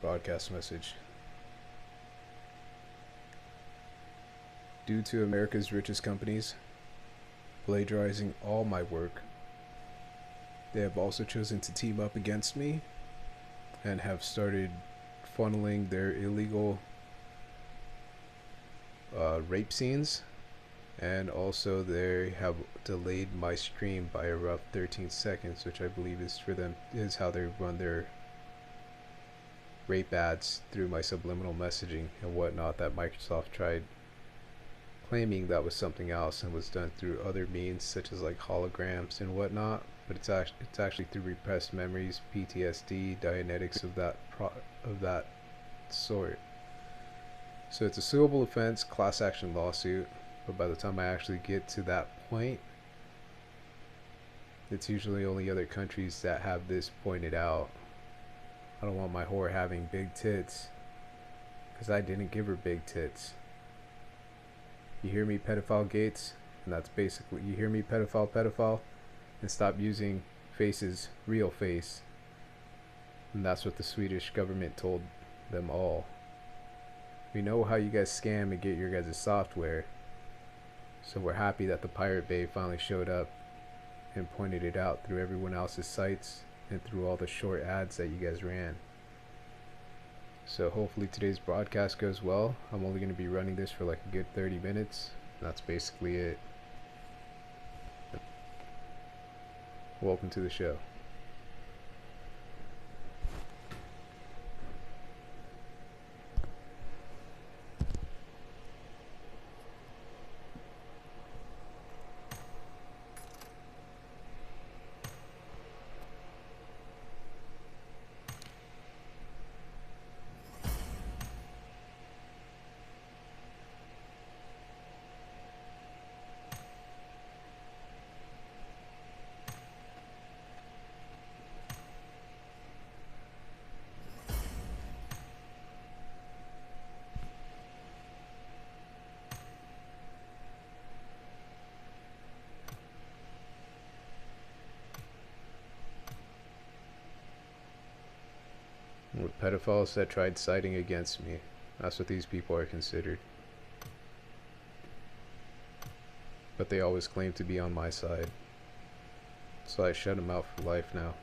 broadcast message. Due to America's richest companies plagiarizing all my work, they have also chosen to team up against me and have started funneling their illegal rape scenes, and also they have delayed my stream by a rough 13 seconds, which I believe is how they run their rape ads through my subliminal messaging and whatnot that Microsoft tried claiming that was something else and was done through other means such as like holograms and whatnot, but it's actually through repressed memories, PTSD, Dianetics of that sort. So it's a suable offense, class action lawsuit, but by the time I actually get to that point, it's usually only other countries that have this pointed out. I don't want my whore having big tits, because I didn't give her big tits. You hear me, pedophile Gates? And that's basically, you hear me, pedophile? And stop using faces, real face. And that's what the Swedish government told them all. We know how you guys scam and get your guys' software. So we're happy that the Pirate Bay finally showed up and pointed it out through everyone else's sites and through all the short ads that you guys ran. So hopefully today's broadcast goes well. I'm only going to be running this for like a good 30 minutes. That's basically it. Welcome to the show. With pedophiles that tried siding against me. That's what these people are considered. But they always claim to be on my side. So I shut them out for life now.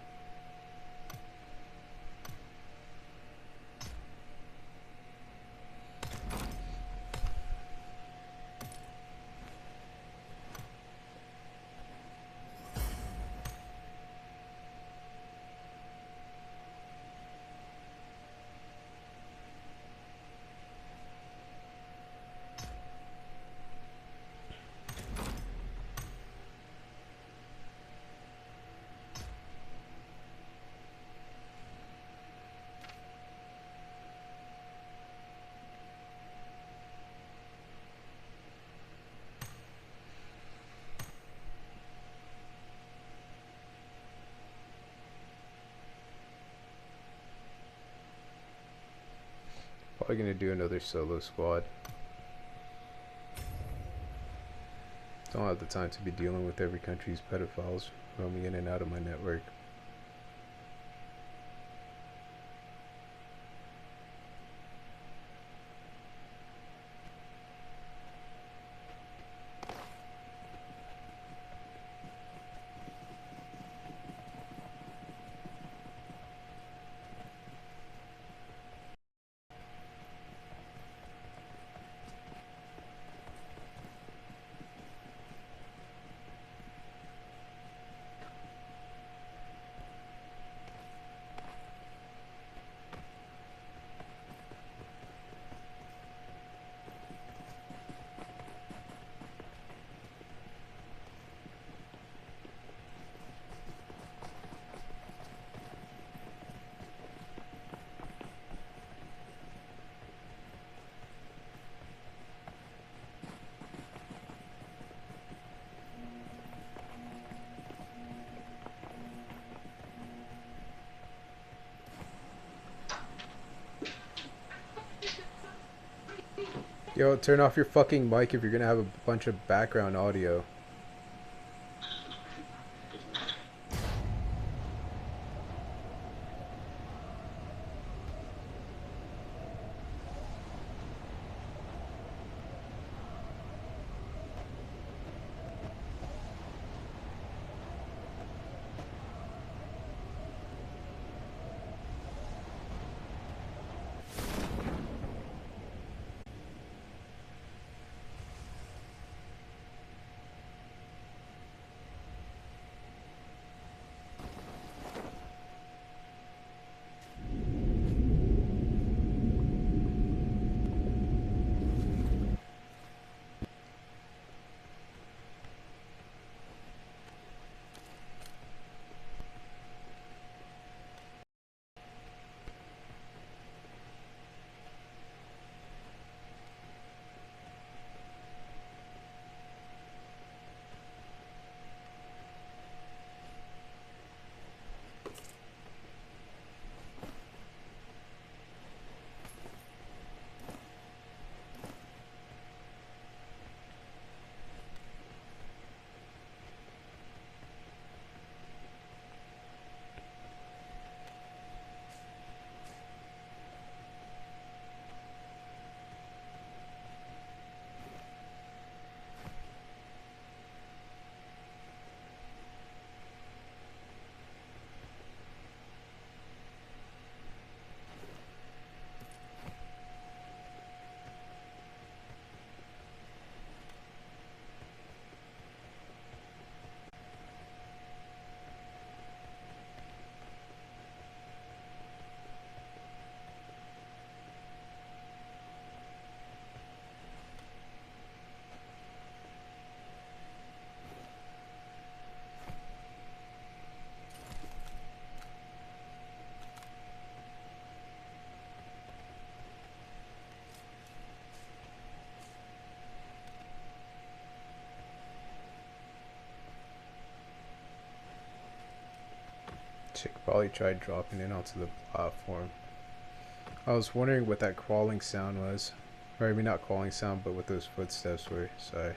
Probably gonna do another solo squad. Don't have the time to be dealing with every country's pedophiles roaming in and out of my network. Yo, turn off your fucking mic if you're gonna have a bunch of background audio. should probably try dropping in onto the platform. I was wondering what that crawling sound was. Or maybe not crawling sound, but what those footsteps were. Sorry.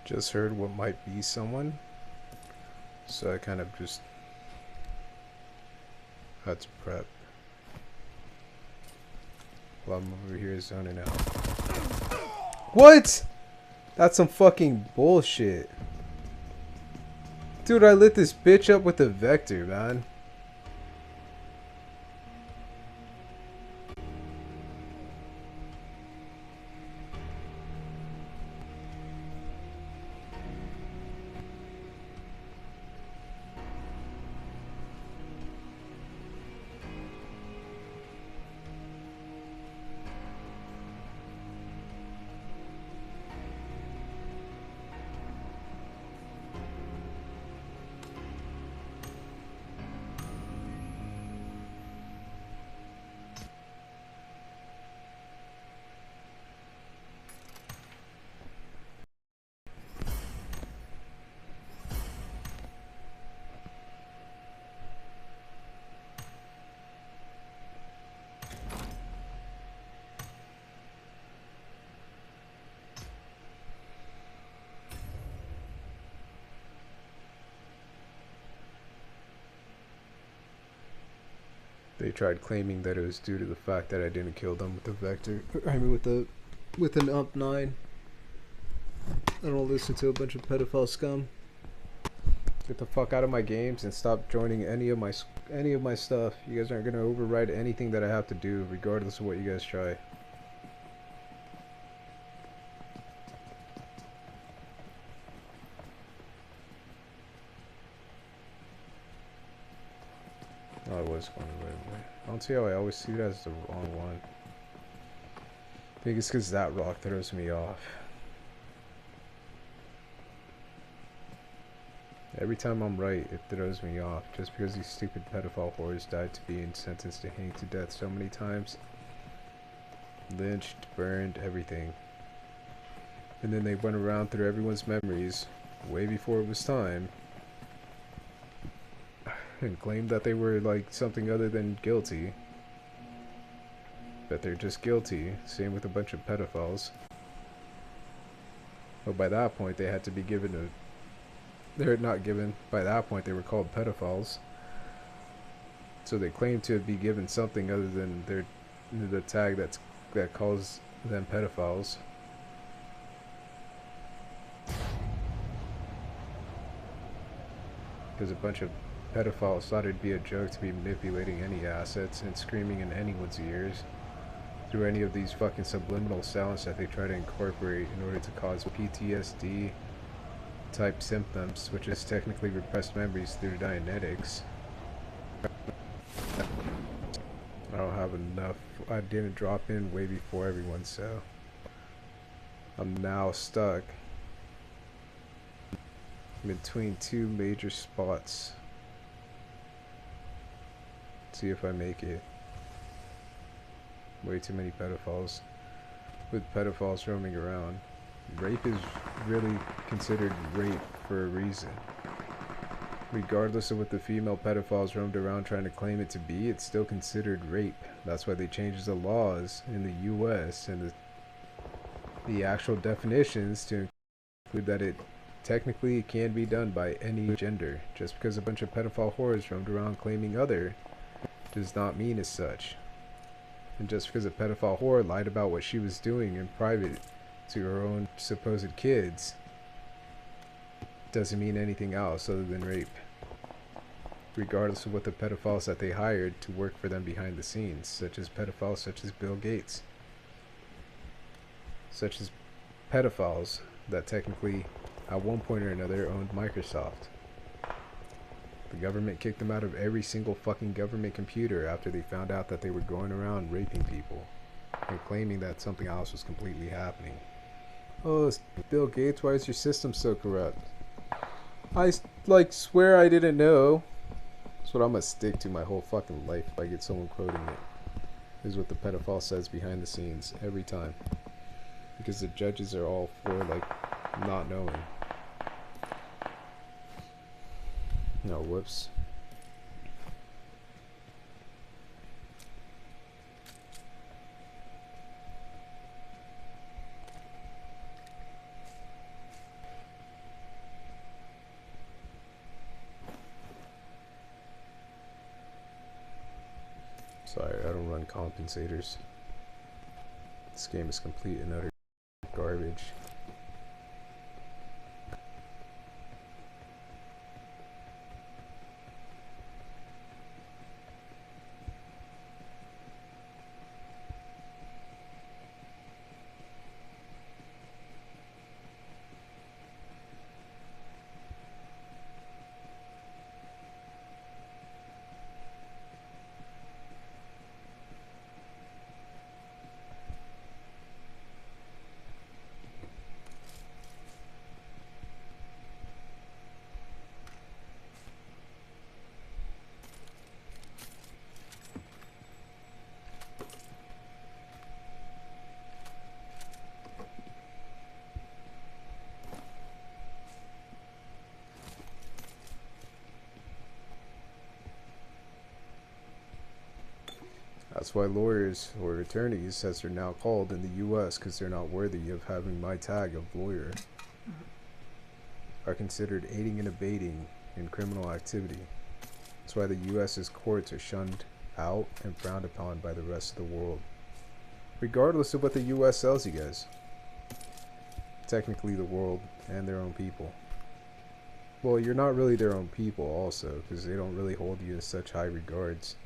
Just heard what might be someone, so I kind of just had to prep. while I'm over here zoning out. What? That's some fucking bullshit. Dude, I lit this bitch up with a vector, man. They tried claiming that it was due to the fact that I didn't kill them with the vector. I mean, with an up 9. I don't listen to a bunch of pedophile scum. Get the fuck out of my games and stop joining any of my stuff. You guys aren't gonna override anything that I have to do, regardless of what you guys try. Oh, I was going the right way. I don't see how I always see it as the wrong one. I think it's because that rock throws me off. Every time I'm right, it throws me off. Just because these stupid pedophile whores died to being sentenced to hang to death so many times. Lynched, burned, everything. And then they went around through everyone's memories way before it was time. And claimed that they were like something other than guilty. But they're just guilty. Same with a bunch of pedophiles. But by that point they had to be given a... They're not given. By that point they were called pedophiles. So they claim to be given something other than the tag that calls them pedophiles. Because a bunch of pedophiles thought it'd be a joke to be manipulating any assets and screaming in anyone's ears through any of these fucking subliminal sounds that they try to incorporate in order to cause PTSD type symptoms, which is technically repressed memories through Dianetics. I don't have enough. I didn't drop in way before everyone, so I'm now stuck between two major spots. See if I make it. Way too many pedophiles. With pedophiles roaming around. Rape is really considered rape for a reason. Regardless of what the female pedophiles roamed around trying to claim it to be, it's still considered rape. That's why they changed the laws in the US and the actual definitions to include that it technically can be done by any gender. Just because a bunch of pedophile whores roamed around claiming other does not mean as such. And just because a pedophile whore lied about what she was doing in private to her own supposed kids doesn't mean anything else other than rape. Regardless of what the pedophiles that they hired to work for them behind the scenes, such as pedophiles such as Bill Gates, such as pedophiles that technically at one point or another owned Microsoft. The government kicked them out of every single fucking government computer after they found out that they were going around raping people and claiming that something else was completely happening. Oh, Bill Gates, why is your system so corrupt? I swear I didn't know. That's what I'm gonna stick to my whole fucking life if I get someone quoting it. Is what the pedophile says behind the scenes every time. Because the judges are all for not knowing. No, whoops. Sorry, I don't run compensators. This game is complete and utter garbage. That's why lawyers, or attorneys as they're now called in the US, because they're not worthy of having my tag of lawyer, are considered aiding and abetting in criminal activity. That's why the US's courts are shunned out and frowned upon by the rest of the world, regardless of what the US tells you guys. Technically the world and their own people. Well, you're not really their own people also, because they don't really hold you in such high regards.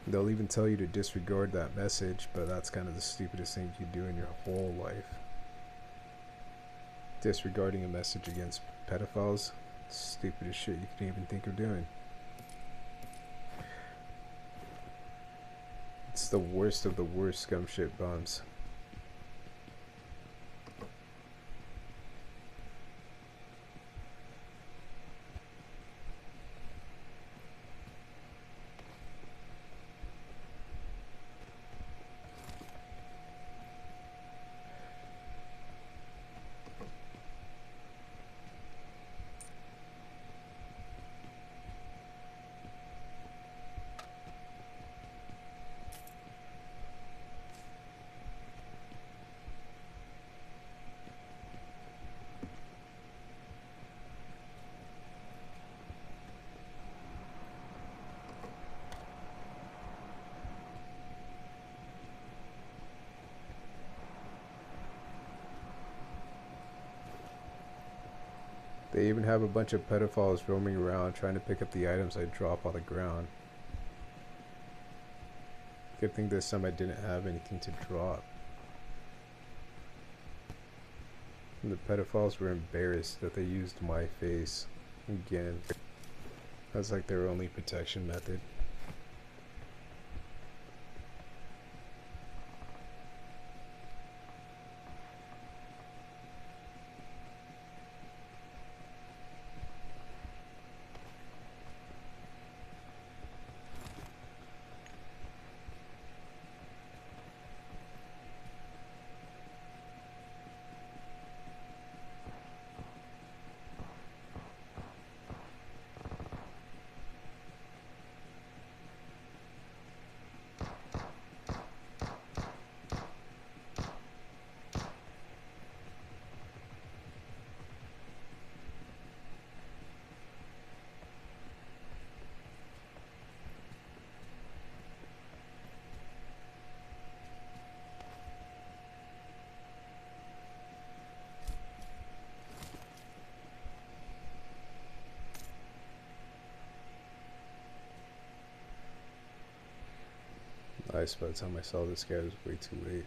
They'll even tell you to disregard that message, but that's kind of the stupidest thing you do in your whole life. Disregarding a message against pedophiles, stupidest shit you can even think of doing. It's the worst of the worst scum shit bums. They even have a bunch of pedophiles roaming around trying to pick up the items I drop on the ground. Good thing this time I didn't have anything to drop. And the pedophiles were embarrassed that they used my face again. That's like their only protection method. Nice, by the time I saw this guy, it was way too late.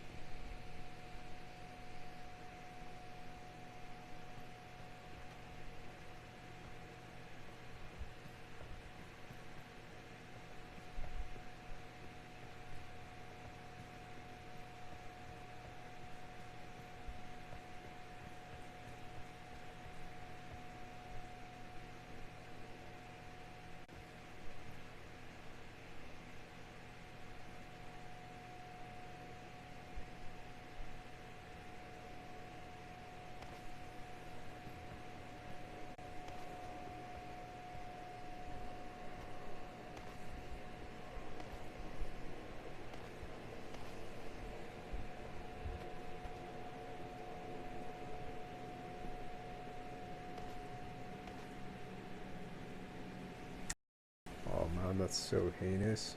Oh man, that's so heinous.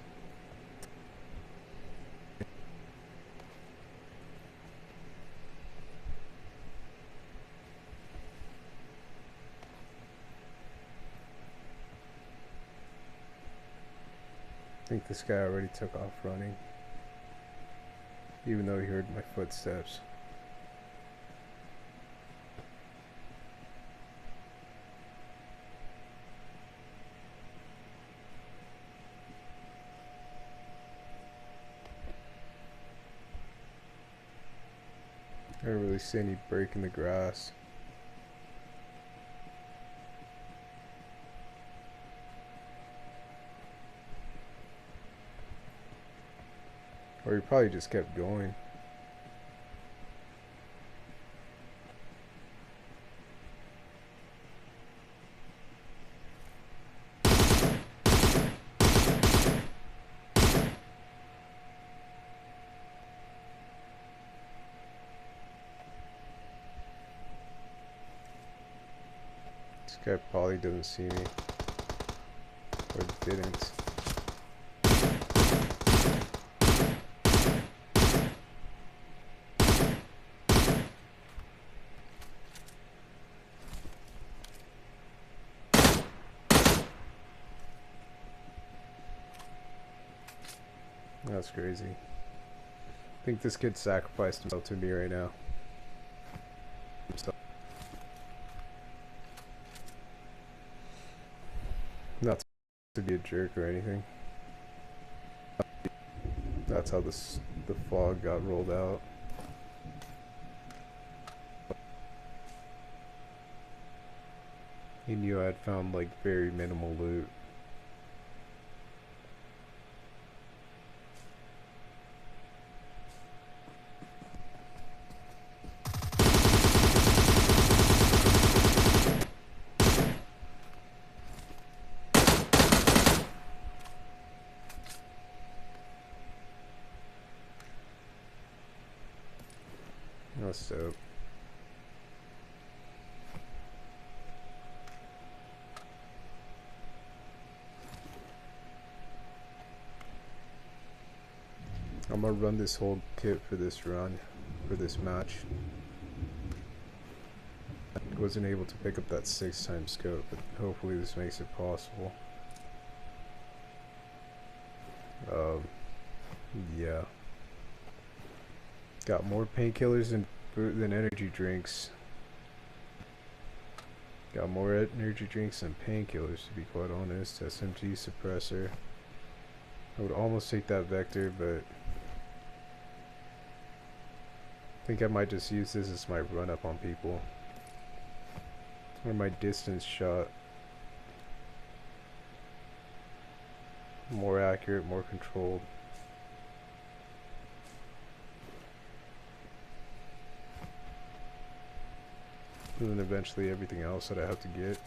think this guy already took off running, even though he heard my footsteps. I don't really see any break in the grass. Or he probably just kept going. This guy probably doesn't see me. Or didn't. That's crazy. I think this kid sacrificed himself to me right now. Not to be a jerk or anything. That's how the fog got rolled out. He knew I'd found like very minimal loot. That's dope. I'm gonna run this whole kit for this run, for this match. I wasn't able to pick up that 6x scope, but hopefully this makes it possible. Yeah. Got more painkillers than energy drinks. Got more energy drinks than painkillers, to be quite honest. SMG suppressor. I would almost take that vector, but I think I might just use this as my run up on people. Or my distance shot. More accurate, more controlled. And then eventually everything else that I have to get.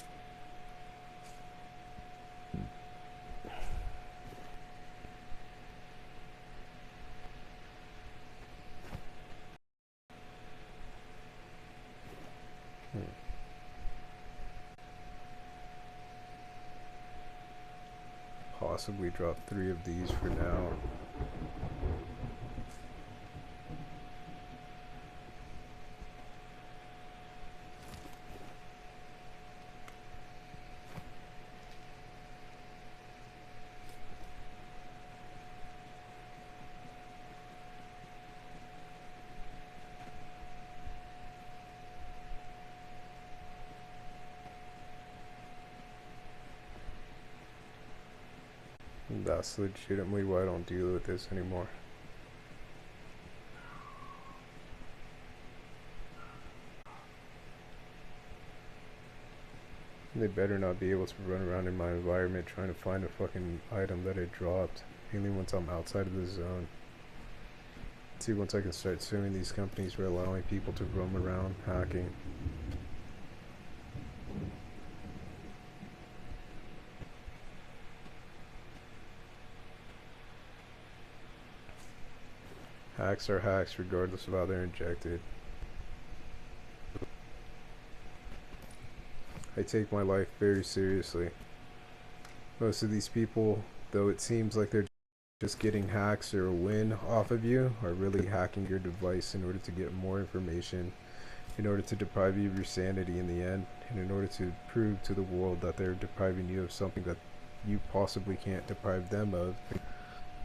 Possibly drop 3 of these for now. That's legitimately why I don't deal with this anymore. They better not be able to run around in my environment trying to find a fucking item that I dropped. Mainly once I'm outside of the zone. See, once I can start suing these companies for allowing people to roam around hacking. Hacks are hacks regardless of how they're injected. I take my life very seriously. Most of these people, though it seems like they're just getting hacks or a win off of you, are really hacking your device in order to get more information, in order to deprive you of your sanity in the end, and in order to prove to the world that they're depriving you of something that you possibly can't deprive them of.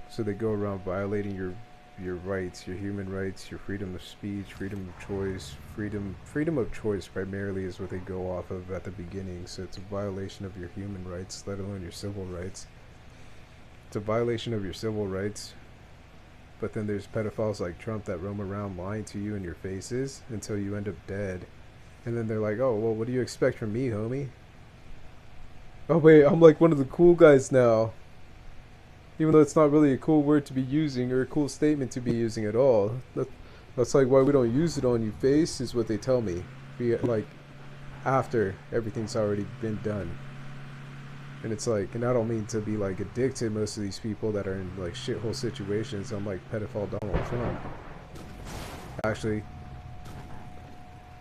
So they go around violating your rights, your human rights, your freedom of speech, freedom of choice, freedom of choice primarily is what they go off of at the beginning. So it's a violation of your human rights, let alone your civil rights. It's a violation of your civil rights. But then there's pedophiles like Trump that roam around lying to you in your faces until you end up dead. And then they're like, oh, well, what do you expect from me, homie? Oh, wait, I'm like one of the cool guys now. Even though it's not really a cool word to be using or a cool statement to be using at all. That's like why we don't use it on you face is what they tell me. Like, after everything's already been done. And it's like, and I don't mean to be like a dick to most of these people that are in like shithole situations. I'm like pedophile Donald Trump. Actually,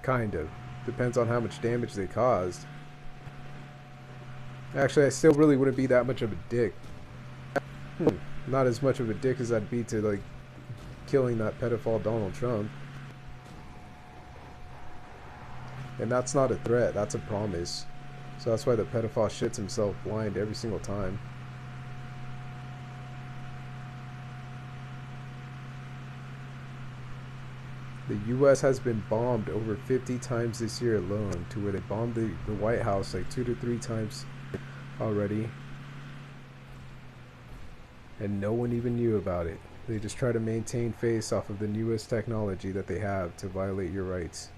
kind of. Depends on how much damage they caused. Actually, I still really wouldn't be that much of a dick. Not as much of a dick as I'd be to like killing that pedophile Donald Trump. And that's not a threat, that's a promise. So that's why the pedophile shits himself blind every single time. The US has been bombed over 50 times this year alone, to where they bombed the White House like 2 to 3 times already. And no one even knew about it. They just try to maintain face off of the newest technology that they have to violate your rights.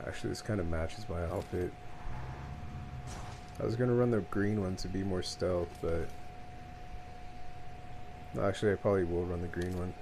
Actually, this kind of matches my outfit. I was gonna run the green one to be more stealth, but actually I probably will run the green one.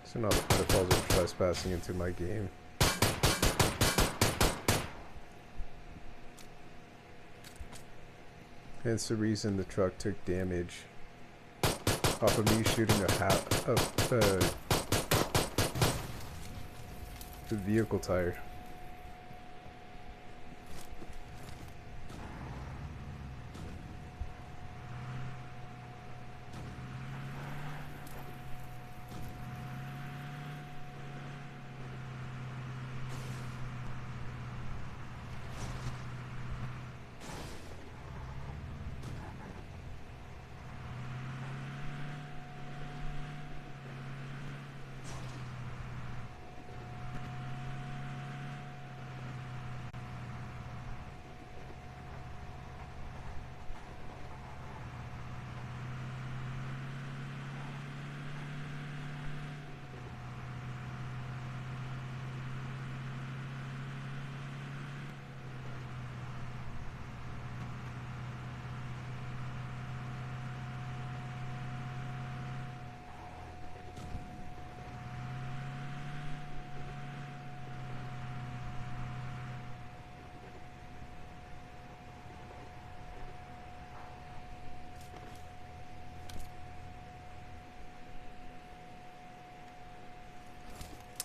So now the pedophiles are trespassing into my game. Hence the reason the truck took damage off of me shooting the vehicle tire.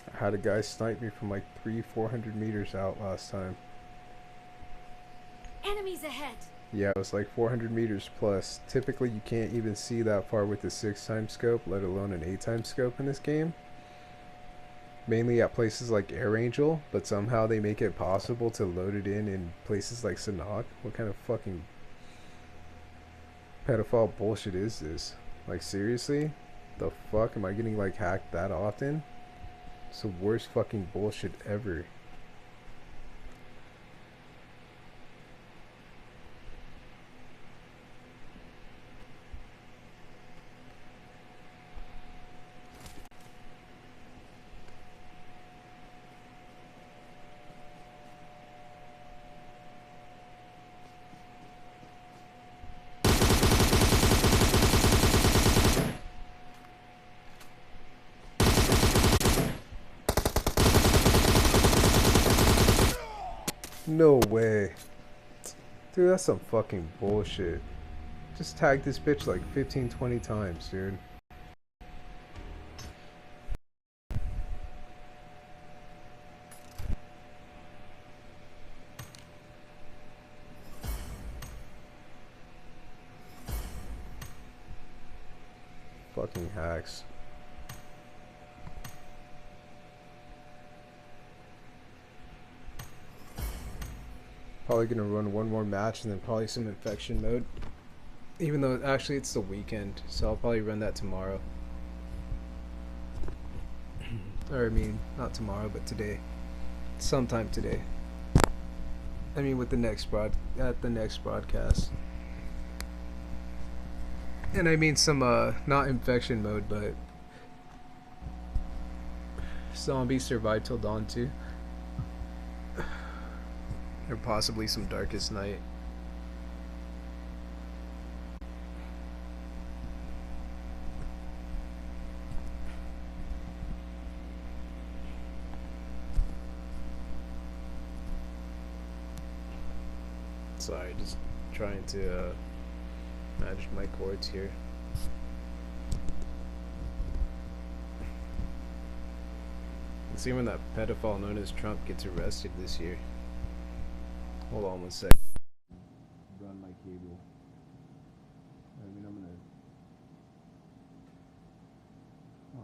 I had a guy snipe me from like 400 meters out last time. Enemies ahead. Yeah, it was like 400 meters plus. Typically you can't even see that far with the 6x scope, let alone an 8x scope in this game. Mainly at places like Air Angel, but somehow they make it possible to load it in places like Sanhok. What kind of fucking pedophile bullshit is this? Like seriously? The fuck? Am I getting like hacked that often? It's the worst fucking bullshit ever. No way. Dude, that's some fucking bullshit. Just tag this bitch like 15, 20 times, dude. Fucking hacks. Probably gonna run one more match and then probably some infection mode. Even though actually it's the weekend, so I'll probably run that tomorrow. Or I mean, not tomorrow, but today. Sometime today. I mean, with the next broadcast. And I mean some not infection mode, but zombie survive till dawn too. Or possibly some darkest night. Sorry, just trying to manage my cords here. Let's see when that pedophile known as Trump gets arrested this year. Hold on one sec. Run my cable. I mean, I'm gonna. Oh.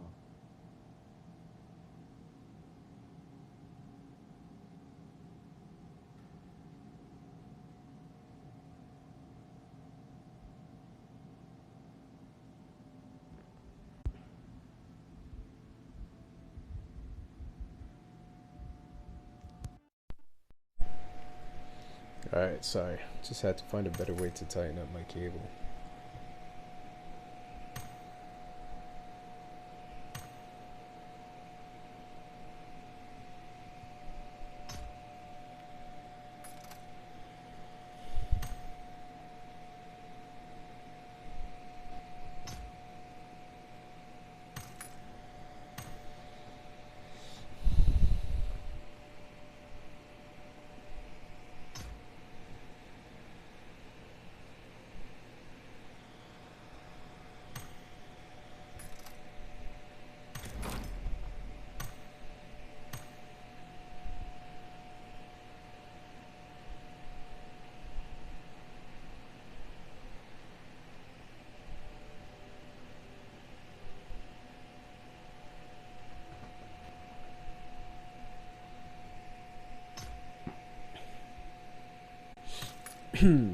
Alright, sorry. Just had to find a better way to tighten up my cable.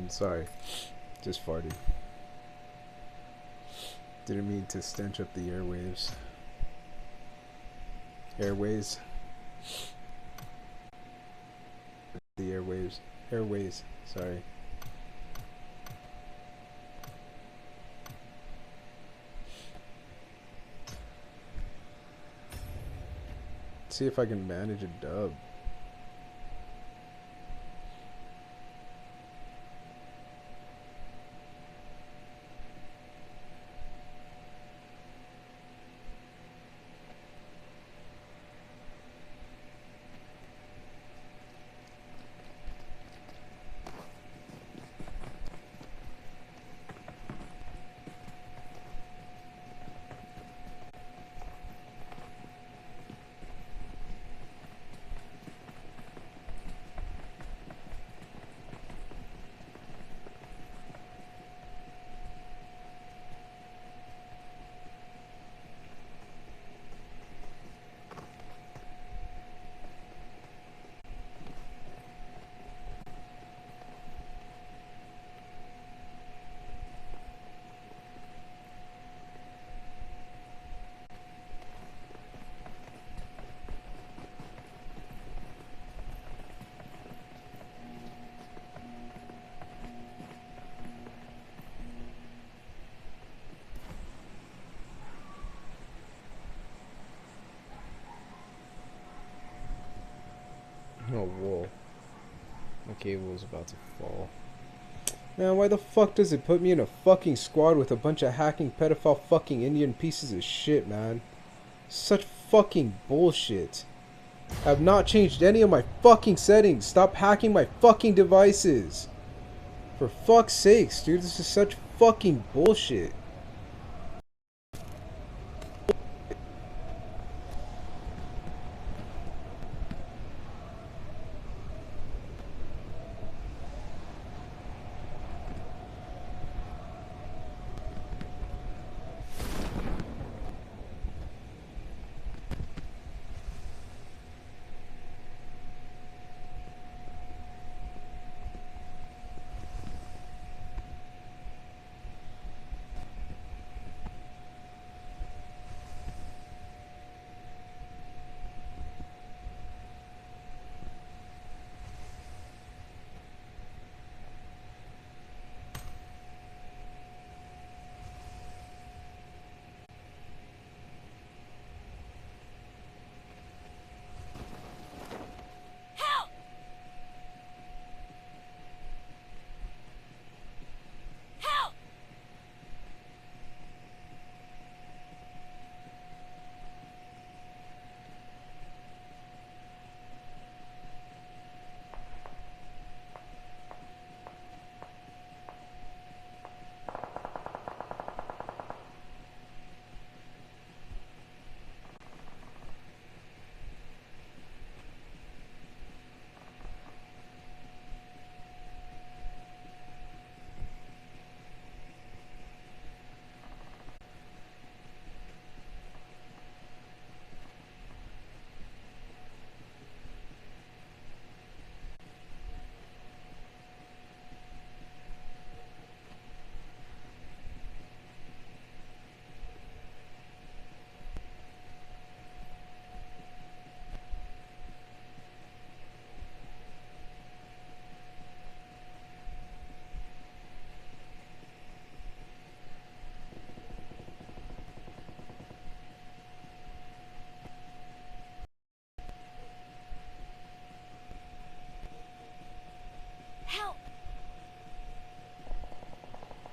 Sorry, just farted. Didn't mean to stench up the airwaves. Airways. The airwaves. Airways, sorry. See if I can manage a dub. Oh, whoa. My cable is about to fall. Man, why the fuck does it put me in a fucking squad with a bunch of hacking pedophile fucking Indian pieces of shit, man? Such fucking bullshit. I have not changed any of my fucking settings. Stop hacking my fucking devices. For fuck's sakes, dude, this is such fucking bullshit.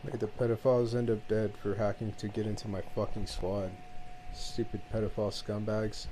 May the pedophiles end up dead for hacking to get into my fucking squad. Stupid pedophile scumbags.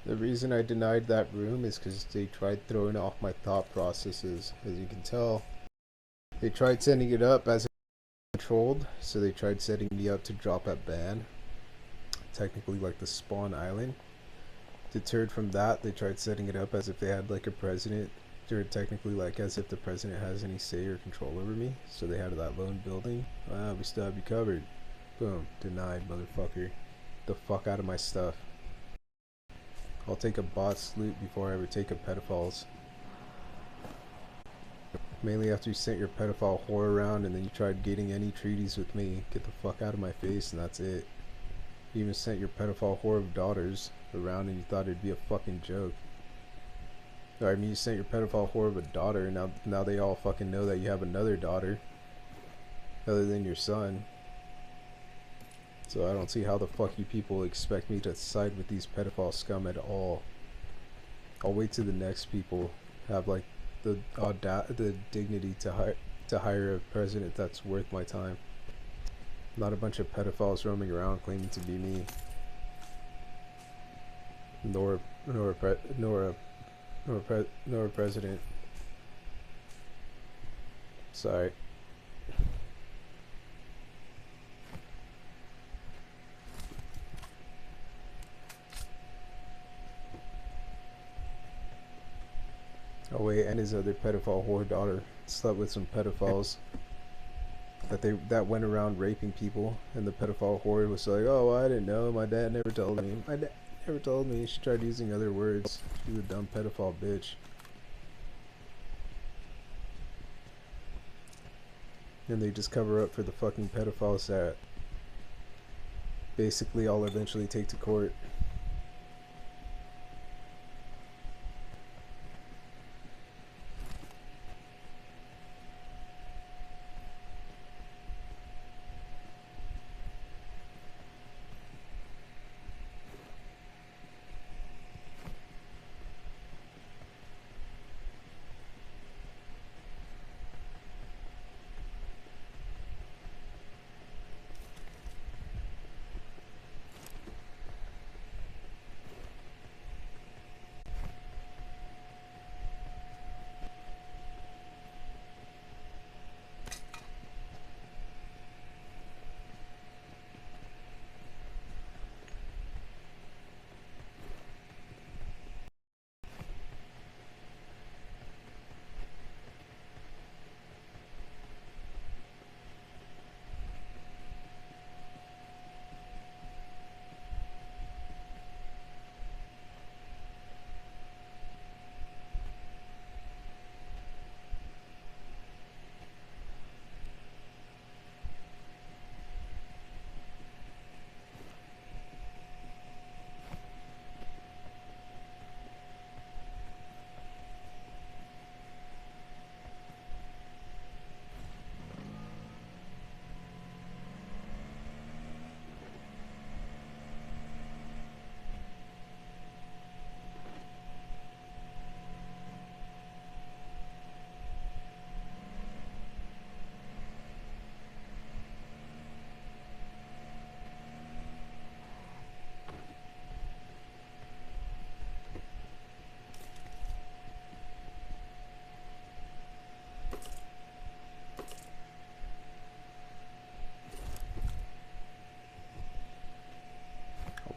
The reason I denied that room is because they tried throwing off my thought processes. As you can tell, they tried setting it up as controlled, so they tried setting me up to drop at ban, technically like the spawn island. Deterred from that, they tried setting it up as if they had like a president, or technically like as if the president has any say or control over me, so they had that lone building. We still have you covered. Boom, denied, motherfucker. The fuck out of my stuff. I'll take a bot's loot before I ever take a pedophile's. Mainly after you sent your pedophile whore around and then you tried getting any treaties with me. Get the fuck out of my face and that's it. You even sent your pedophile whore of daughters around and you thought it'd be a fucking joke. Or, I mean, you sent your pedophile whore of a daughter and now they all fucking know that you have another daughter other than your son. So I don't see how the fuck you people expect me to side with these pedophile scum at all. I'll wait till the next people have like the dignity to hire a president that's worth my time. Not a bunch of pedophiles roaming around claiming to be me. Nor a nor president. Sorry. Oh wait, and his other pedophile whore daughter slept with some pedophiles that went around raping people, and the pedophile whore was like, "Oh, I didn't know. My dad never told me. My dad never told me." She tried using other words. She's a dumb pedophile bitch. And they just cover up for the fucking pedophiles that basically I'll eventually take to court.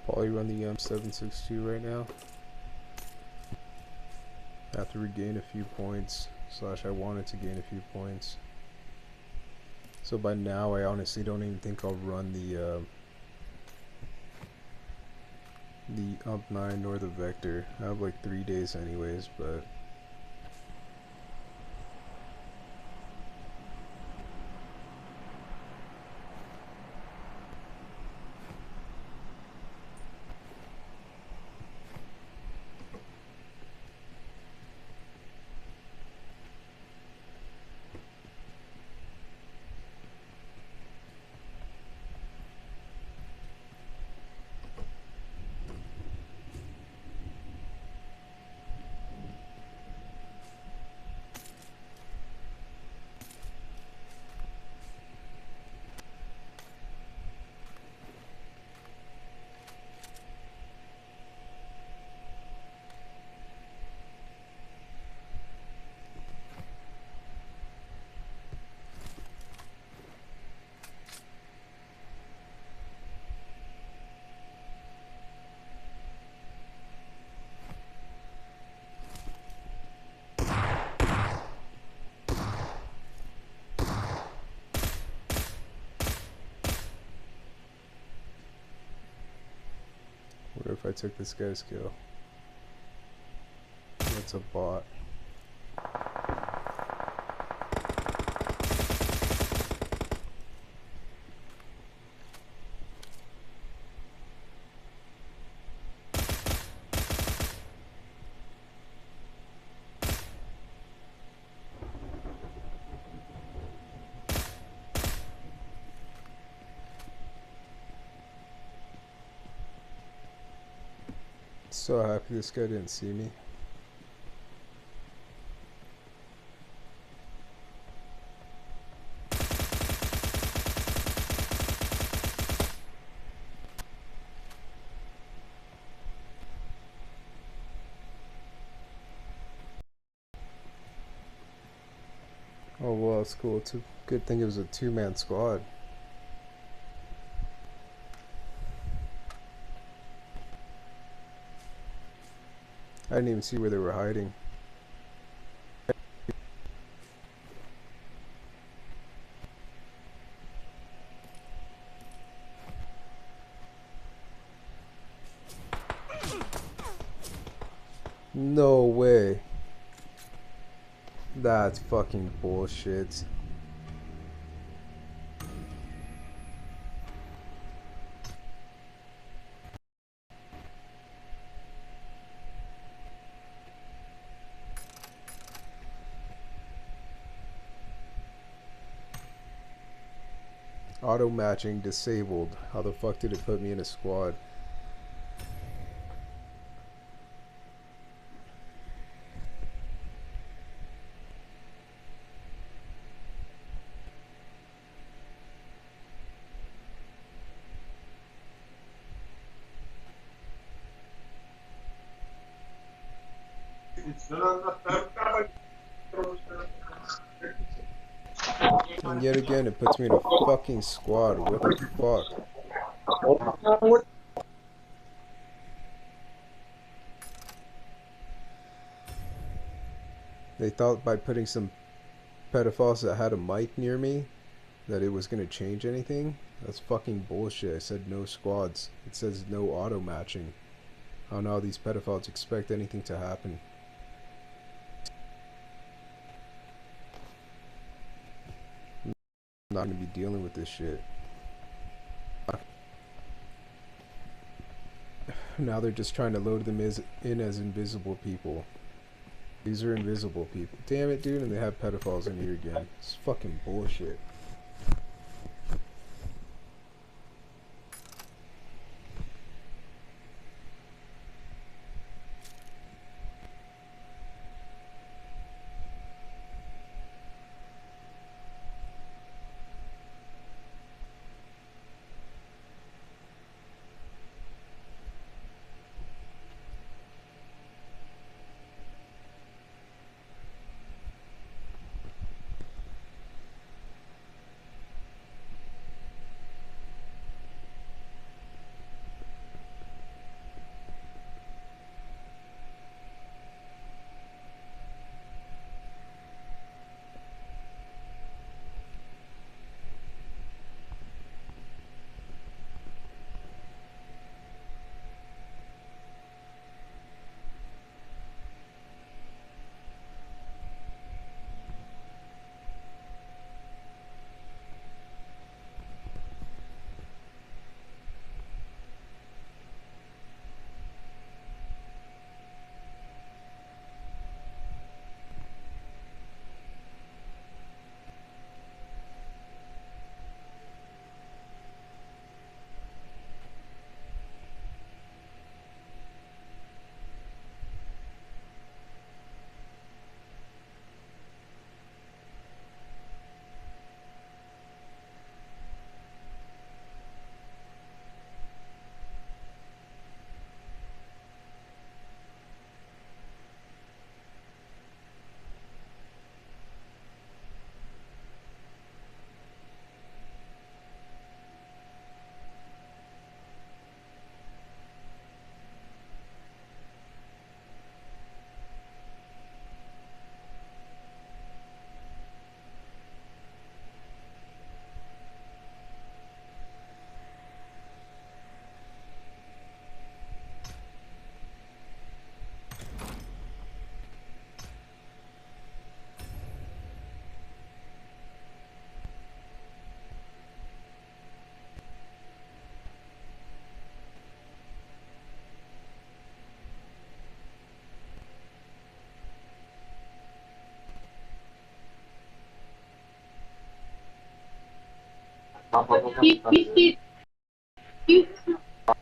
Probably run the 762 right now. I have to regain a few points. Slash, I wanted to gain a few points. So by now, I honestly don't even think I'll run the UMP9 nor the Vector. I have like 3 days anyways, but what if I took this guy's kill? That's a bot. So happy this guy didn't see me. Oh well, it's cool. It's a good thing it was a two-man squad. I didn't even see where they were hiding. No way. That's fucking bullshit. Auto matching disabled. How the fuck did it put me in a squad? And yet again, it puts me in a fucking squad. What the fuck? They thought by putting some pedophiles that had a mic near me that it was gonna change anything? That's fucking bullshit. I said no squads. It says no auto matching. I don't know how these pedophiles expect anything to happen. I'm not gonna be dealing with this shit. Now they're just trying to load them in as invisible people. These are invisible people. Damn it, dude, and they have pedophiles in here again. It's fucking bullshit.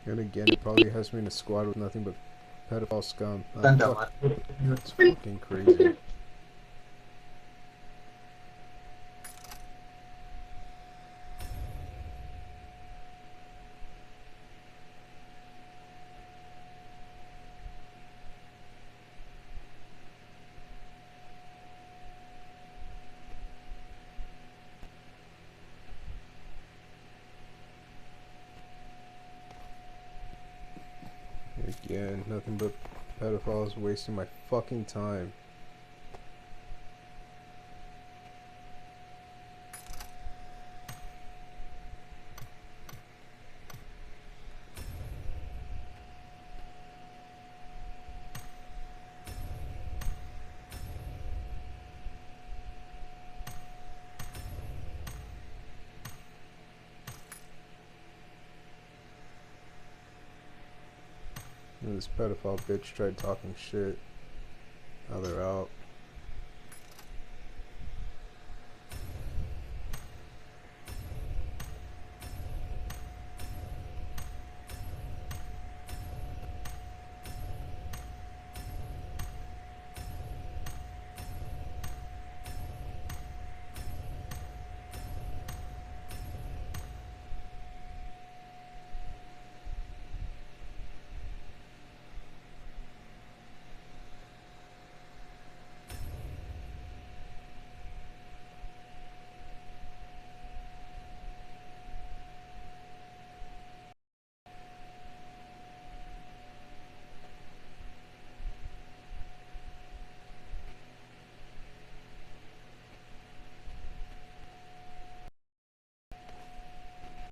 And again, it probably has me in a squad with nothing but pedophile scum. It's fucking crazy. Again, nothing but pedophiles wasting my fucking time. And this pedophile bitch tried talking shit. Now they're out.